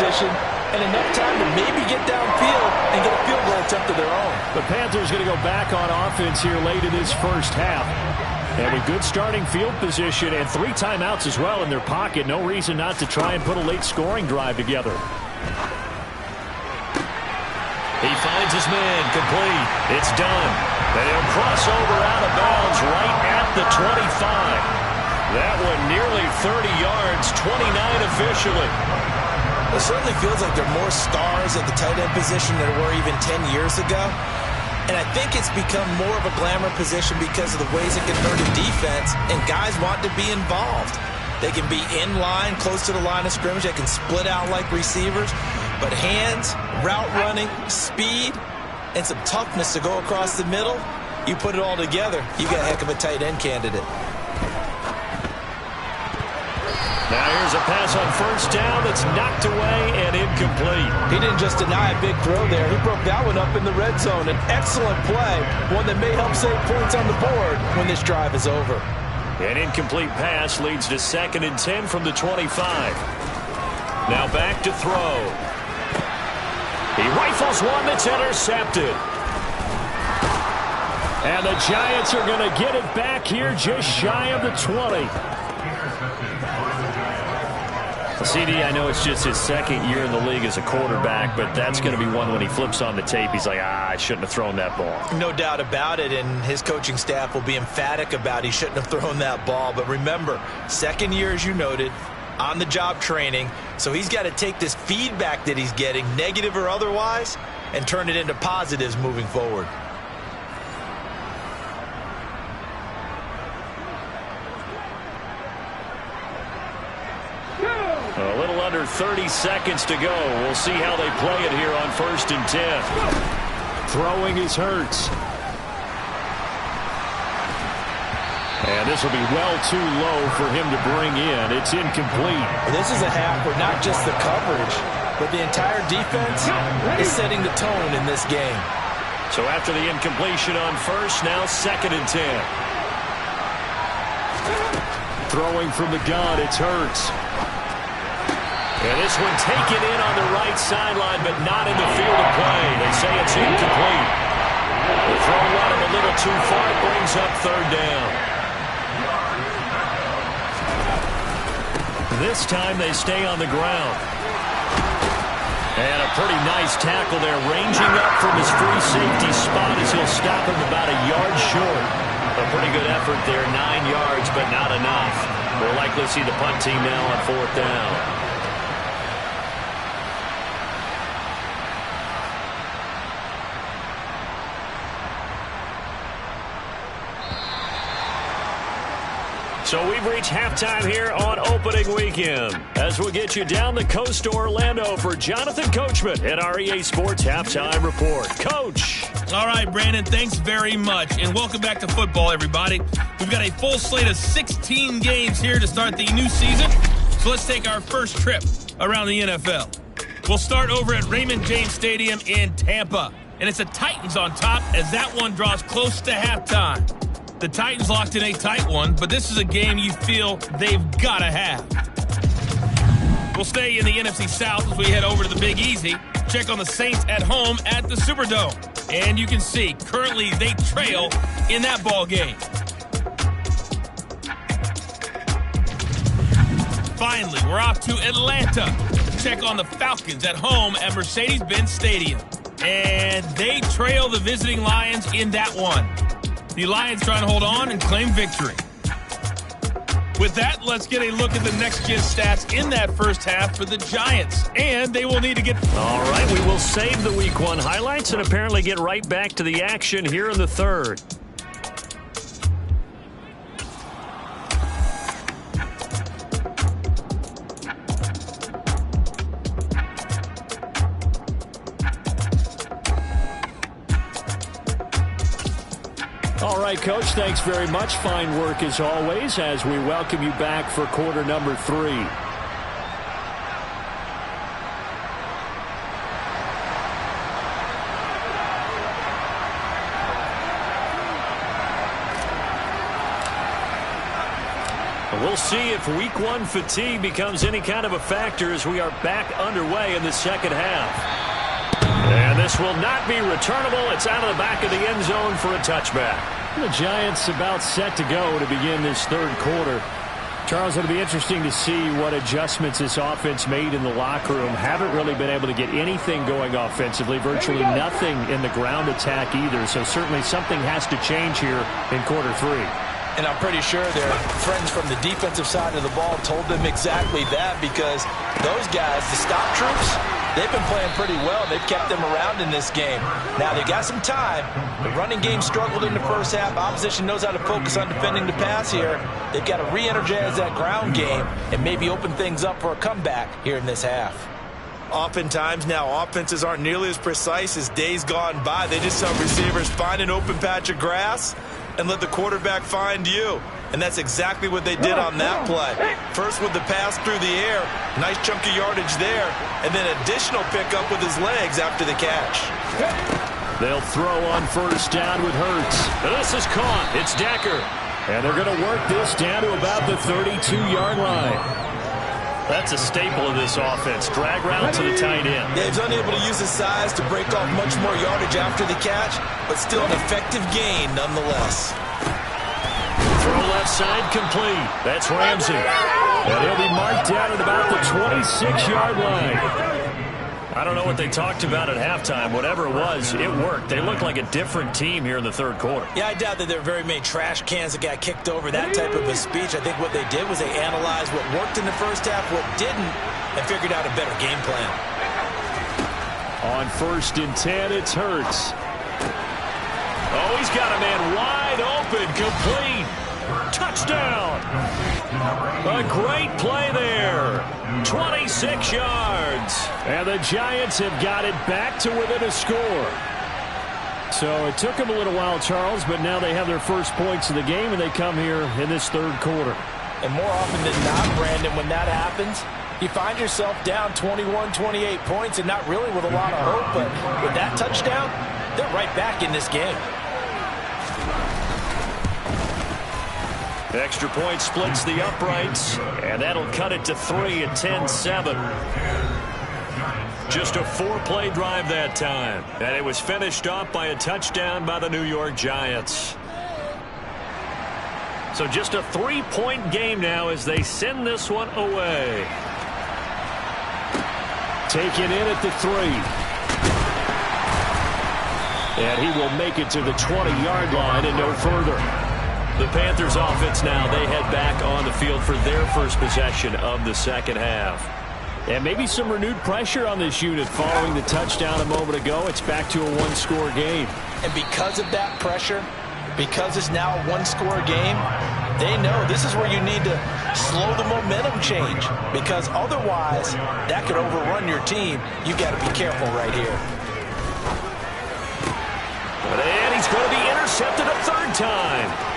position and enough time to maybe get downfield and get a field goal attempt of their own. The Panthers going to go back on offense here late in this first half. And with good starting field position and 3 timeouts as well in their pocket, no reason not to try and put a late scoring drive together. He finds his man, complete. It's done. And he'll cross over out of bounds right at the 25. That one nearly 30 yards, 29 officially. It certainly feels like there are more stars at the tight end position than there were even 10 years ago. And I think it's become more of a glamour position because of the ways it converted defense, and guys want to be involved. They can be in line, close to the line of scrimmage. They can split out like receivers. But hands, route running, speed, and some toughness to go across the middle, you put it all together, you got a heck of a tight end candidate. Now here's a pass on first down that's knocked away and incomplete. He didn't just deny a big throw there. He broke that one up in the red zone. An excellent play, one that may help save points on the board when this drive is over. An incomplete pass leads to 2nd and 10 from the 25. Now back to throw. He rifles one that's intercepted. And the Giants are going to get it back here just shy of the 20. CD, I know it's just his 2nd year in the league as a quarterback, but that's going to be one when he flips on the tape. He's like, I shouldn't have thrown that ball. No doubt about it, and his coaching staff will be emphatic about he shouldn't have thrown that ball. But remember, 2nd year, as you noted, on-the-job training. So he's got to take this feedback that he's getting, negative or otherwise, and turn it into positives moving forward. A little under 30 seconds to go. We'll see how they play it here on 1st and 10. Throwing is Hurts. And this will be well too low for him to bring in. It's incomplete. This is a half where not just the coverage, but the entire defense is setting the tone in this game. So after the incompletion on first, now 2nd and 10. Throwing from the gun, it's Hurts. And this one taken in on the right sideline, but not in the field of play. They say it's incomplete. The throw led him a little too far. It brings up 3rd down. This time they stay on the ground. And a pretty nice tackle there, ranging up from his free safety spot as he'll stop him about a yard short. A pretty good effort there, 9 yards, but not enough. We'll likely see the punt team now on 4th down. So we've reached halftime here on opening weekend as we'll get you down the coast to Orlando for Jonathan Coachman at our EA Sports Halftime Report. Coach. All right, Brandon, thanks very much. And welcome back to football, everybody. We've got a full slate of 16 games here to start the new season. So let's take our first trip around the NFL. We'll start over at Raymond James Stadium in Tampa. And it's the Titans on top as that one draws close to halftime. The Titans locked in a tight one, but this is a game you feel they've got to have. We'll stay in the NFC South as we head over to the Big Easy. Check on the Saints at home at the Superdome. And you can see, currently they trail in that ball game. Finally, we're off to Atlanta. Check on the Falcons at home at Mercedes-Benz Stadium. And they trail the visiting Lions in that one. The Lions trying to hold on and claim victory. With that, let's get a look at the next-gen stats in that first half for the Giants. And they will need to get... All right, we will save the Week 1 highlights and apparently get right back to the action here in the third. All right, Coach, thanks very much. Fine work as always as we welcome you back for quarter number 3. We'll see if week one fatigue becomes any kind of a factor as we are back underway in the second half. And this will not be returnable. It's out of the back of the end zone for a touchback. The Giants about set to go to begin this third quarter. Charles, it'll be interesting to see what adjustments this offense made in the locker room. Haven't really been able to get anything going offensively. Virtually nothing in the ground attack either. So certainly something has to change here in quarter three. And I'm pretty sure their friends from the defensive side of the ball told them exactly that, because those guys, the stop troops, they've been playing pretty well. They've kept them around in this game. Now, they got some time. The running game struggled in the first half. Opposition knows how to focus on defending the pass here. They've got to re-energize that ground game and maybe open things up for a comeback here in this half. Oftentimes now, offenses aren't nearly as precise as days gone by. They just have receivers find an open patch of grass and let the quarterback find you. And that's exactly what they did on that play. First with the pass through the air, nice chunk of yardage there, and then additional pickup with his legs after the catch. They'll throw on first down with Hurts. This is caught. It's Decker. And they're going to work this down to about the 32-yard line. That's a staple of this offense. Drag route to the tight end. Yeah, he's unable to use his size to break off much more yardage after the catch, but still an effective gain nonetheless. Throw left side complete. That's Ramsey. And he'll be marked down at about the 26-yard line. I don't know what they talked about at halftime. Whatever it was, it worked. They looked like a different team here in the third quarter. Yeah, I doubt that there are very many trash cans that got kicked over, that type of a speech. I think what they did was they analyzed what worked in the first half, what didn't, and figured out a better game plan. On first and 10, it's Hurts. Oh, he's got a man wide open, complete. Touchdown. A great play there. 26 yards. And the Giants have got it back to within a score. So it took them a little while, Charles, but now they have their first points of the game, and they come here in this third quarter. And more often than not, Brandon, when that happens, you find yourself down 21, 28 points, and not really with a lot of hope, but with that touchdown, they're right back in this game. Extra point splits the uprights, and that'll cut it to 3 at 10-7. Just a 4-play drive that time, and it was finished off by a touchdown by the New York Giants. So just a 3-point game now as they send this one away. Taken in at the 3. And he will make it to the 20-yard line and no further. The Panthers offense now, they head back on the field for their first possession of the second half. And maybe some renewed pressure on this unit following the touchdown a moment ago. It's back to a one-score game. And because of that pressure, because it's now a one-score game, they know this is where you need to slow the momentum change, because otherwise that could overrun your team. You've got to be careful right here. And he's going to be intercepted a third time.